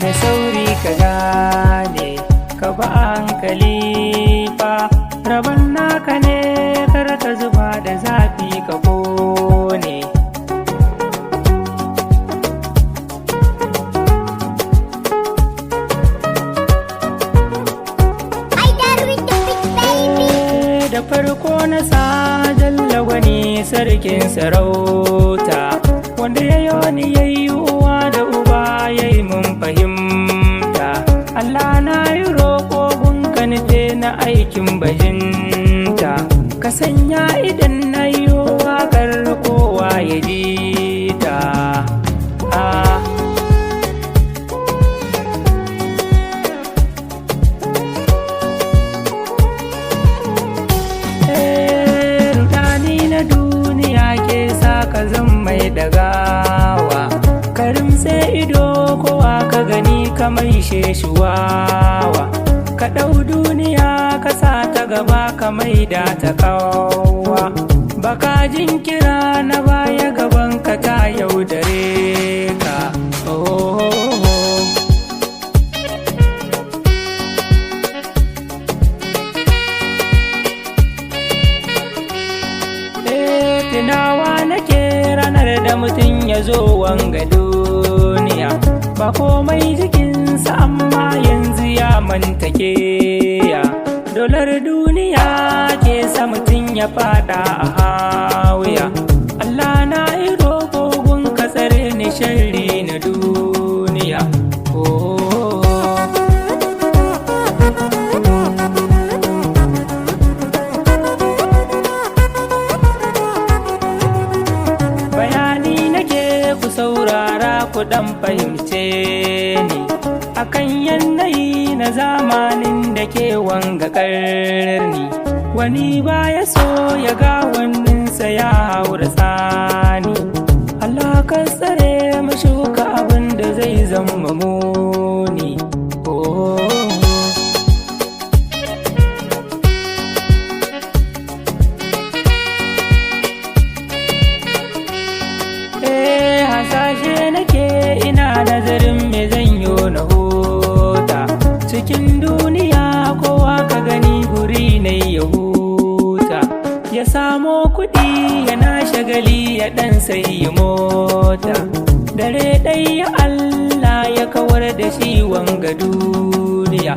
da sauri ka gane ka ba hankali fa rabon naka ne kar ka zuba da zafi ka kone. Da farko na sa jalla wani sarkin sarauta wanda ya yi wani ya yi uwa da uba ya yi mun fahimta. Allah na yi roƙo gunka nufe na aikin bajinta ka sanya idan na yi waƙar kowa ya ji ta. Ka zan mai dagawa karim sai ido kowa ka gani ka mai sheshuwawa ka ɗau duniya ka sa ta gaba ka mai da ta kawa baka jin kira na baya gaban ka ta yaudare ka. Tunawa nake ranar da mutum ya zo wanga duniya ba komai jikinsa amma yanzu ya mantake ya dolar duniya ke sa mutum ya fada a hawiya. Allah na yi roƙo gun ka tsare ni sharri na duniya. Saurara ku dan fahimce ni akan yanayi na zamanin da ke wanga ƙarni wani baya so ya ga waninsa ya haura tsani. Allah ka tsare mu shuka abin da zai zama muni. Hasashe nake ina nazarin me zanyo na huta cikin duniya kowa ka gani guri ne ya huta ya samo kuɗi yana shagali ya ɗan sayi mota dare ɗaya Allah ya kawar da shi wanga duniya.